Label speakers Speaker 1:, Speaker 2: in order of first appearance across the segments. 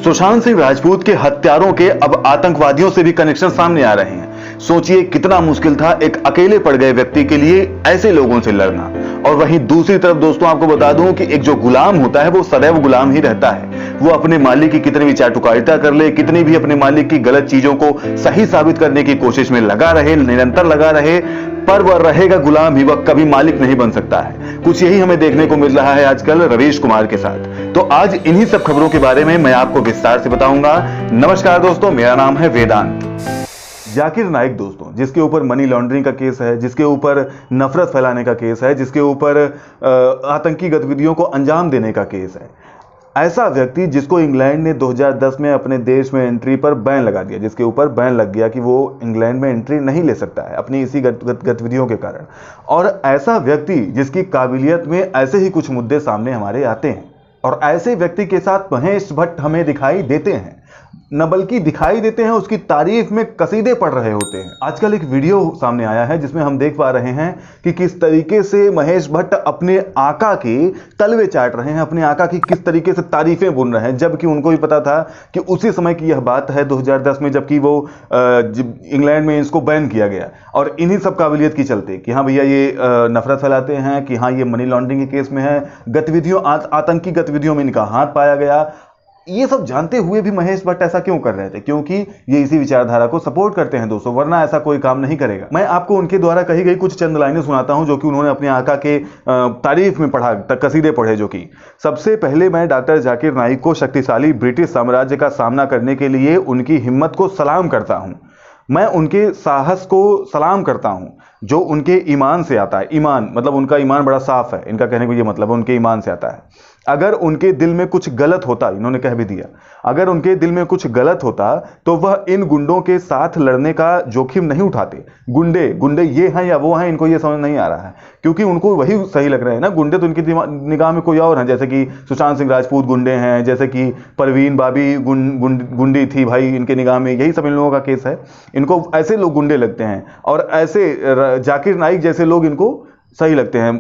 Speaker 1: सुशांत सिंह राजपूत के हत्यारों के अब आतंकवादियों से भी कनेक्शन सामने आ रहे हैं। सोचिए कितना मुश्किल था एक अकेले पड़ गए व्यक्ति के लिए ऐसे लोगों से लड़ना। और वहीं दूसरी तरफ दोस्तों आपको बता दूं कि एक जो गुलाम होता है वो सदैव गुलाम ही रहता है। वो अपने मालिक की कितनी भी चाटुकारिता कर ले, कितनी भी अपने मालिक की गलत चीजों को सही साबित करने की कोशिश में लगा रहे, निरंतर लगा रहे, पर वह रहेगा गुलाम ही, वह कभी मालिक नहीं बन सकता है। कुछ यही हमें देखने को मिल रहा है आजकल रवीश कुमार के साथ। तो आज इन्हीं सब खबरों के बारे में मैं आपको विस्तार से बताऊंगा। नमस्कार दोस्तों, मेरा नाम है वेदांत। जाकिर नाइक दोस्तों, जिसके ऊपर मनी लॉन्ड्रिंग का केस है, जिसके ऊपर नफरत फैलाने का केस है, जिसके ऊपर आतंकी गतिविधियों को अंजाम देने का केस है, ऐसा व्यक्ति जिसको इंग्लैंड ने 2010 में अपने देश में एंट्री पर बैन लगा दिया, जिसके ऊपर बैन लग गया कि वो इंग्लैंड में एंट्री नहीं ले सकता है अपनी इसी गतिविधियों के कारण। और ऐसा व्यक्ति जिसकी काबिलियत में ऐसे ही कुछ मुद्दे सामने हमारे आते हैं, और ऐसे व्यक्ति के साथ महेश भट्ट हमें दिखाई देते हैं, न बल्कि दिखाई देते हैं, उसकी तारीफ में कसीदे पढ़ रहे होते हैं। आजकल एक वीडियो सामने आया है जिसमें हम देख पा रहे हैं कि किस तरीके से महेश भट्ट अपने आका के तलवे चाट रहे हैं, अपने आका की किस तरीके से तारीफें बुन रहे हैं, जबकि उनको भी पता था कि उसी समय की यह बात है 2010 में, जबकि वो इंग्लैंड में इसको बैन किया गया। और इन्हीं सब काबिलियत की चलते कि हाँ भैया ये नफरत फैलाते हैं, कि हाँ ये मनी लॉन्ड्रिंग के केस में है, गतिविधियों आतंकी गतिविधियों में इनका हाथ पाया गया, ये सब जानते हुए भी महेश भट्ट ऐसा क्यों कर रहे थे? क्योंकि ये इसी विचारधारा को सपोर्ट करते हैं दोस्तों, वरना ऐसा कोई काम नहीं करेगा। मैं आपको उनके द्वारा कही गई कुछ चंद लाइनें सुनाता हूं जो कि उन्होंने अपने आका के तारीफ में पढ़ा, कसीदे पढ़े। जो कि सबसे पहले मैं डॉक्टर जाकिर नाइक को शक्तिशाली ब्रिटिश साम्राज्य का सामना करने के लिए उनकी हिम्मत को सलाम करता हूं। मैं उनके साहस को सलाम करता हूं जो उनके ईमान से आता है। ईमान मतलब उनका ईमान बड़ा साफ है, इनका कहने को ये मतलब उनके ईमान से आता है। अगर उनके दिल में कुछ गलत होता, इन्होंने कह भी दिया, अगर उनके दिल में कुछ गलत होता तो वह इन गुंडों के साथ लड़ने का जोखिम नहीं उठाते। गुंडे ये हैं या वो हैं, इनको ये समझ नहीं आ रहा है, क्योंकि उनको वही सही लग रहे हैं ना। गुंडे तो इनकी निगाह में कोई और हैं, जैसे कि सुशांत सिंह राजपूत गुंडे हैं, जैसे कि परवीन बाबी गुंडी थी भाई, इनके निगाह में यही सब इन लोगों का केस है। इनको ऐसे लोग गुंडे लगते हैं, और ऐसे जाकिर नाइक जैसे लोग इनको सही लगते हैं,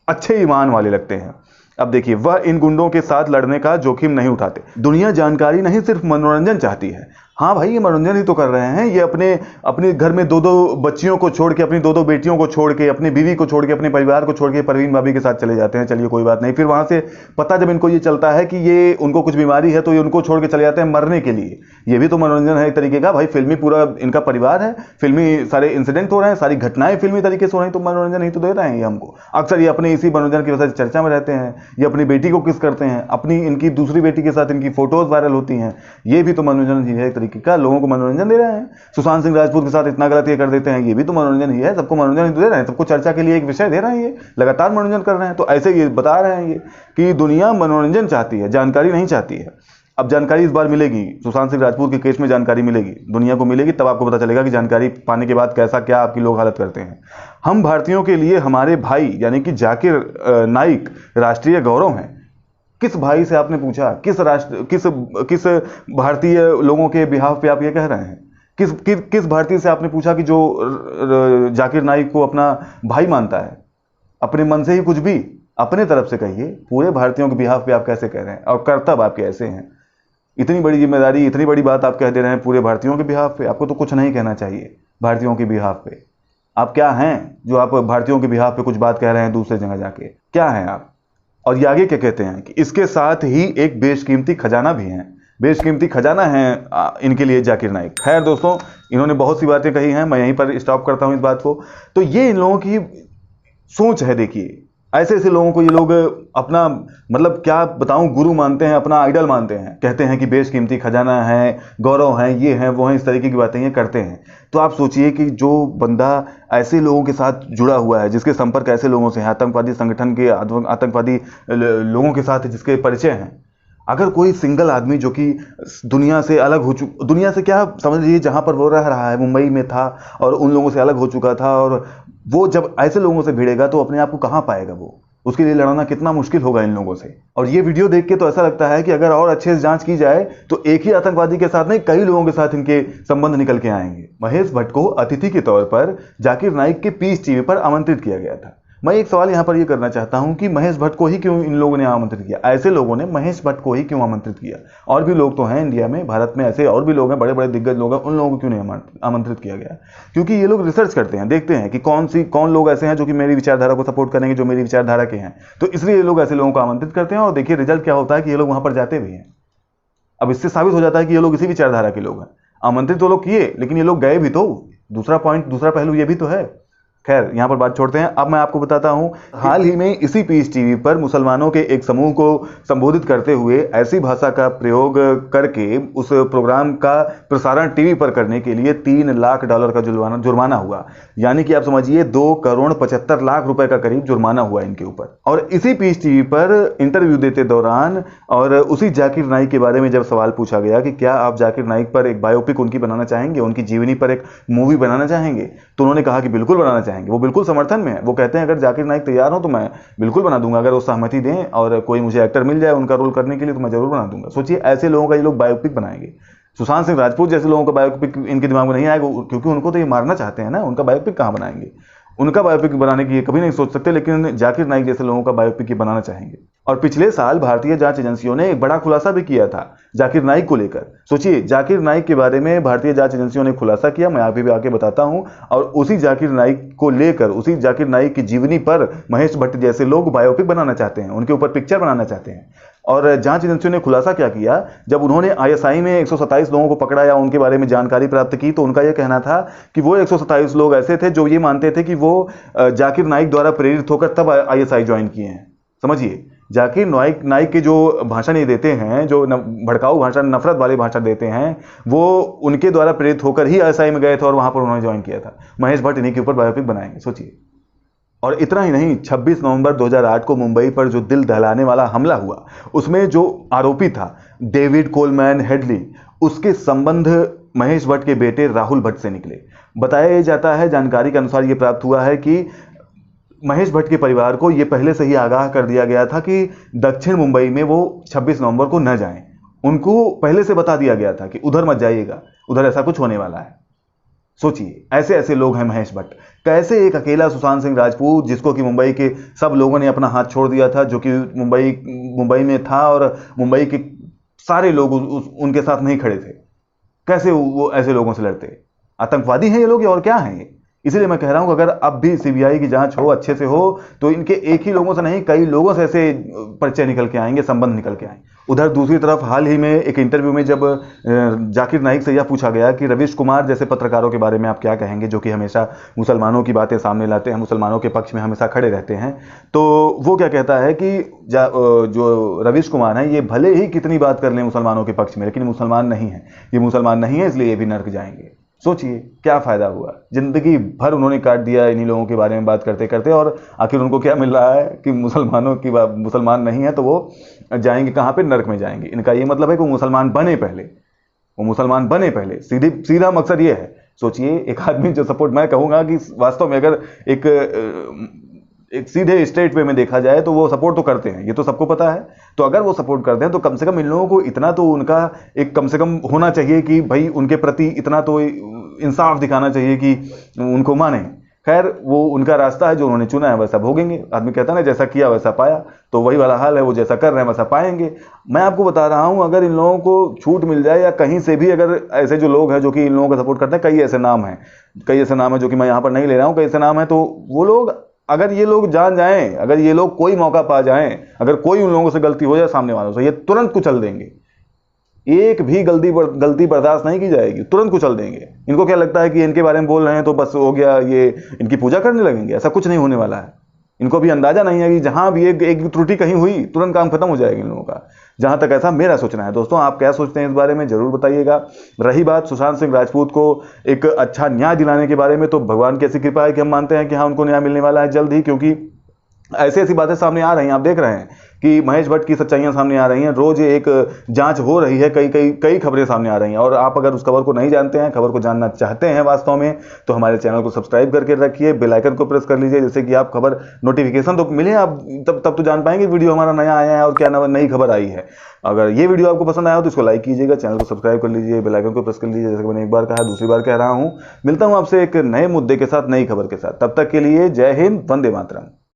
Speaker 1: अच्छे ईमान वाले लगते हैं। अब देखिए, वह इन गुंडों के साथ लड़ने का जोखिम नहीं उठाते। दुनिया जानकारी नहीं, सिर्फ मनोरंजन चाहती है। हाँ भाई, ये मनोरंजन ही तो कर रहे हैं। ये अपने घर में 2-2 बच्चियों को छोड़ के, अपनी 2-2 बेटियों को छोड़ के, अपनी बीवी को छोड़ के, अपने परिवार को छोड़ के परवीन भाभी के साथ चले जाते हैं। चलिए कोई बात नहीं। फिर वहां से पता जब इनको ये चलता है कि ये उनको कुछ बीमारी है, तो ये उनको छोड़ के चले जाते हैं मरने के लिए। ये भी तो मनोरंजन है एक तरीके का भाई। फिल्मी पूरा इनका परिवार है, फिल्मी सारे इंसिडेंट हो रहे हैं, सारी घटनाएं फिल्मी तरीके से हो रही हैं, तो मनोरंजन ही तो दे रहे हैं ये हमको। अक्सर ये अपने इसी मनोरंजन की वजह से चर्चा में रहते हैं। ये अपनी बेटी को किस करते हैं, अपनी इनकी दूसरी बेटी के साथ इनकी फोटोज वायरल होती हैं। ये भी तो मनोरंजन ही है एक तरीके का, लोगों को मनोरंजन दे रहे हैं। सुशांत सिंह राजपूत के साथ इतना गलत ये कर देते हैं, ये भी तो मनोरंजन ही है। सबको मनोरंजन ही दे रहे हैं, सबको चर्चा के लिए एक विषय दे रहे हैं, ये लगातार मनोरंजन कर रहे हैं। तो ऐसे ये बता रहे हैं ये कि दुनिया मनोरंजन चाहती है, जानकारी नहीं चाहती है। अब जानकारी इस बार मिलेगी, सुशांत सिंह राजपूत के केस में जानकारी मिलेगी, दुनिया को मिलेगी, तब आपको पता चलेगा कि जानकारी पाने के बाद कैसा क्या आपकी लोग हालत करते हैं। हम भारतीयों के लिए हमारे भाई यानी कि जाकिर नाइक राष्ट्रीय गौरव हैं। किस भाई से आपने पूछा? किस भारतीय लोगों के बिहाफ पे आप ये कह रहे हैं? किस भारतीय से आपने पूछा कि जो जाकिर नाइक को अपना भाई मानता है? अपने मन से ही कुछ भी अपने तरफ से कहिए। पूरे भारतीयों के बिहाफ पे आप कैसे कह रहे हैं? और कर्तव्य आपके ऐसे हैं, इतनी बड़ी जिम्मेदारी, इतनी बड़ी बात आप कह दे रहे हैं पूरे भारतीयों के बिहाफ पे। आपको तो कुछ नहीं कहना चाहिए भारतीयों के बिहाफ पे। आप क्या हैं जो आप भारतीयों के बिहाफ पे कुछ बात कह रहे हैं दूसरे जगह जाके? क्या हैं आप? और ये आगे क्या कहते हैं कि इसके साथ ही एक बेशकीमती खजाना भी है। बेशकीमती खजाना है इनके लिए जाकिर नाइक। खैर दोस्तों, इन्होंने बहुत सी बातें कही हैं, मैं यहीं पर स्टॉप करता हूं इस बात को। तो ये इन लोगों की सोच है। देखिए, ऐसे ऐसे लोगों को ये लोग अपना मतलब क्या बताऊं, गुरु मानते हैं, अपना आइडल मानते हैं। कहते हैं कि बेशकीमती खजाना है, गौरव है, ये है वो है, इस तरीके की बातें ये करते हैं। तो आप सोचिए कि जो बंदा ऐसे लोगों के साथ जुड़ा हुआ है, जिसके संपर्क ऐसे लोगों से है, आतंकवादी संगठन के आतंकवादी लोगों के साथ जिसके परिचय हैं, अगर कोई सिंगल आदमी जो कि दुनिया से अलग हो चुका, दुनिया से क्या समझ लीजिए, जहां पर वो रह रहा है, मुंबई में था और उन लोगों से अलग हो चुका था, और वो जब ऐसे लोगों से भिड़ेगा तो अपने आप को कहां पाएगा? वो उसके लिए लड़ना कितना मुश्किल होगा इन लोगों से। और ये वीडियो देख के तो ऐसा लगता है कि अगर और अच्छे से जांच की जाए तो एक ही आतंकवादी के साथ नहीं, कई लोगों के साथ इनके संबंध निकल के आएंगे। महेश भट्ट को अतिथि के तौर पर जाकिर नाइक के पीस टीवी पर आमंत्रित किया गया था। मैं एक सवाल यहाँ पर ये करना चाहता हूँ कि महेश भट्ट को ही क्यों इन लोगों ने आमंत्रित किया? ऐसे लोगों ने महेश भट्ट को ही क्यों आमंत्रित किया? और भी लोग तो हैं इंडिया में, भारत में ऐसे और भी लोग हैं, बड़े बड़े दिग्गज लोग हैं, उन लोगों को क्यों नहीं आमंत्रित किया गया? क्योंकि ये लोग रिसर्च करते हैं, देखते हैं कि कौन लोग ऐसे हैं जो कि मेरी विचारधारा को सपोर्ट करेंगे, जो मेरी विचारधारा के हैं, तो इसलिए ये लोग ऐसे लोगों को आमंत्रित करते हैं। और देखिए रिजल्ट क्या होता है कि ये लोग वहां पर जाते भी हैं। अब इससे साबित हो जाता है कि ये लोग इसी विचारधारा के लोग हैं। आमंत्रित तो लोग किए, लेकिन ये लोग गए भी तो। दूसरा पहलू ये भी तो है। खैर, यहां पर बात छोड़ते हैं। अब मैं आपको बताता हूं, हाल ही में इसी पीस टीवी पर मुसलमानों के एक समूह को संबोधित करते हुए ऐसी भाषा का प्रयोग करके उस प्रोग्राम का प्रसारण टीवी पर करने के लिए $3 लाख का जुर्माना हुआ। यानी कि आप समझिए 2,75,00,000 रुपए का करीब जुर्माना हुआ इनके ऊपर। और इसी पीस टीवी पर इंटरव्यू देते दौरान और उसी जाकिर नाइक के बारे में जब सवाल पूछा गया कि क्या आप जाकिर नाइक पर एक बायोपिक उनकी बनाना चाहेंगे, उनकी जीवनी पर एक मूवी बनाना चाहेंगे, तो उन्होंने कहा कि बिल्कुल बनाना चाहेंगे। वो बिल्कुल समर्थन में है। वो कहते हैं अगर जाकिर नाइक तैयार हो तो मैं बिल्कुल बना दूंगा, अगर वो सहमति दें और कोई मुझे एक्टर मिल जाए उनका रोल करने के लिए तो मैं जरूर बना दूंगा। सोचिए ऐसे लोगों का ये लोग बायोपिक बनाएंगे। सुशांत सिंह राजपूत जैसे लोगों का बायोपिक इनके दिमाग में नहीं आएगा, क्योंकि उनको तो ये मारना चाहते हैं ना। उनका बायोपिक कहां बनाएंगे? उनका बायोपिक बनाने की ये कभी नहीं सोच सकते, लेकिन जाकिर नाइक जैसे लोगों का बायोपिक ये बनाना चाहेंगे। और पिछले साल भारतीय जांच एजेंसियों ने एक बड़ा खुलासा भी किया था जाकिर नाइक को लेकर। सोचिए, जाकिर नाइक के बारे में भारतीय जांच एजेंसियों ने खुलासा किया, मैं अभी भी आगे बताता हूं। और उसी जाकिर नाइक को लेकर, उसी जाकिर नाइक की जीवनी पर महेश भट्ट जैसे लोग बायोपिक बनाना चाहते हैं, उनके ऊपर पिक्चर बनाना चाहते हैं। और जांच एजेंसियों ने खुलासा क्या किया, जब उन्होंने आईएसआई में 127 लोगों को पकड़ा या उनके बारे में जानकारी प्राप्त की, तो उनका यह कहना था कि वो 127 लोग ऐसे थे जो ये मानते थे कि वो जाकिर नाइक द्वारा प्रेरित होकर तब आईएसआई ज्वाइन किए हैं। समझिए, जाकिर नाइक के जो भाषण ये देते हैं, जो भड़काऊ भाषण, नफरत वाले भाषण देते हैं, वो उनके द्वारा प्रेरित होकर ही आईएसआई में गए थे और वहां पर उन्होंने ज्वाइन किया था। महेश भट्ट इन्हीं के ऊपर बायोपिक बनाएंगे, सोचिए। और इतना ही नहीं, 26 नवंबर 2008 को मुंबई पर जो दिल दहलाने वाला हमला हुआ, उसमें जो आरोपी था डेविड कोलमैन हेडली, उसके संबंध महेश भट्ट के बेटे राहुल भट्ट से निकले। बताया जाता है, जानकारी के अनुसार यह प्राप्त हुआ है कि महेश भट्ट के परिवार को यह पहले से ही आगाह कर दिया गया था कि दक्षिण मुंबई में वो 26 नवंबर को न जाएं। उनको पहले से बता दिया गया था कि उधर मत जाइएगा, उधर ऐसा कुछ होने वाला है। सोचिए, ऐसे ऐसे लोग हैं महेश भट्ट। कैसे एक अकेला सुशांत सिंह राजपूत, जिसको कि मुंबई के सब लोगों ने अपना हाथ छोड़ दिया था, जो कि मुंबई में था और मुंबई के सारे लोग उनके साथ नहीं खड़े थे, कैसे वो ऐसे लोगों से लड़ते? आतंकवादी हैं ये लोग, और क्या हैं ये? इसीलिए मैं कह रहा हूं कि अगर अब भी सीबीआई की जांच हो, अच्छे से हो, तो इनके एक ही लोगों से नहीं, कई लोगों से ऐसे पर्चे निकल के आएंगे, संबंध निकल के आएंगे। उधर दूसरी तरफ हाल ही में एक इंटरव्यू में जब जाकिर नाइक से यह पूछा गया कि रवीश कुमार जैसे पत्रकारों के बारे में आप क्या कहेंगे, जो कि हमेशा मुसलमानों की बातें सामने लाते हैं, मुसलमानों के पक्ष में हमेशा खड़े रहते हैं, तो वो क्या कहता है कि जो रवीश कुमार हैं, ये भले ही कितनी बात कर लें मुसलमानों के पक्ष में, लेकिन मुसलमान नहीं है, ये मुसलमान नहीं है, इसलिए ये भी नर्क जाएंगे। सोचिए क्या फायदा हुआ, जिंदगी भर उन्होंने काट दिया इन्हीं लोगों के बारे में बात करते करते, और आखिर उनको क्या मिल रहा है कि मुसलमान नहीं है तो वो जाएंगे कहां पे? नर्क में जाएंगे। इनका ये मतलब है कि वो मुसलमान बने पहले, सीधा मकसद ये है। सोचिए, एक आदमी जो सपोर्ट, मैं कहूंगा कि वास्तव में अगर एक सीधे स्ट्रेट वे में देखा जाए तो वो सपोर्ट तो करते हैं, ये तो सबको पता है। तो अगर वो सपोर्ट करते हैं तो कम से कम इन लोगों को इतना तो उनका एक कम से कम होना चाहिए कि भाई उनके प्रति इतना तो इंसाफ दिखाना चाहिए कि उनको माने। खैर, वो उनका रास्ता है, जो उन्होंने चुना है वैसा भोगेंगे। आदमी कहता है ना, जैसा किया वैसा पाया, तो वही वाला हाल है, वो जैसा कर रहे हैं वैसा पाएंगे। मैं आपको बता रहा हूं, अगर इन लोगों को छूट मिल जाए या कहीं से भी अगर ऐसे जो लोग हैं जो कि इन लोगों का सपोर्ट करते हैं, कई ऐसे नाम हैं जो कि मैं यहां पर नहीं ले रहा हूं, कई ऐसे नाम है, तो वो लोग, अगर ये लोग जान जाएं, अगर ये लोग कोई मौका पा जाएं, अगर कोई उन लोगों से गलती हो जाए सामने वालों से, ये तुरंत कुचल देंगे। एक भी गलती बर्दाश्त नहीं की जाएगी, तुरंत कुचल देंगे। इनको क्या लगता है कि इनके बारे में बोल रहे हैं तो बस हो गया, ये इनकी पूजा करने लगेंगे? ऐसा कुछ नहीं होने वाला है। इनको भी अंदाजा नहीं है कि जहां भी एक त्रुटि कहीं हुई, तुरंत काम खत्म हो जाएगा इन लोगों का। जहां तक ऐसा मेरा सोचना है। दोस्तों, आप क्या सोचते हैं इस बारे में जरूर बताइएगा। रही बात सुशांत सिंह राजपूत को एक अच्छा न्याय दिलाने के बारे में, तो भगवान की ऐसी कृपा है कि हम मानते हैं कि हाँ, उनको न्याय मिलने वाला है जल्द ही, क्योंकि ऐसी बातें सामने आ रही हैं। आप देख रहे हैं कि महेश भट्ट की सच्चाइयां सामने आ रही हैं, रोज एक जांच हो रही है, कई खबरें सामने आ रही हैं। और आप अगर उस खबर को नहीं जानते हैं, खबर को जानना चाहते हैं वास्तव में, तो हमारे चैनल को सब्सक्राइब करके रखिए, बेल आइकन को प्रेस कर लीजिए, जिससे कि आप खबर नोटिफिकेशन तो मिले, आप तब तो जान पाएंगे वीडियो हमारा नया आया है और क्या नई खबर आई है। अगर ये वीडियो आपको पसंद आया हो तो इसको लाइक कीजिएगा, चैनल को सब्सक्राइब कर लीजिए, बेल आइकन को प्रेस कर लीजिए। जैसे कि मैंने एक बार कहा, दूसरी बार कह रहा हूं, मिलता हूं आपसे एक नए मुद्दे के साथ, नई खबर के साथ। तब तक के लिए जय हिंद, वंदे मातरम।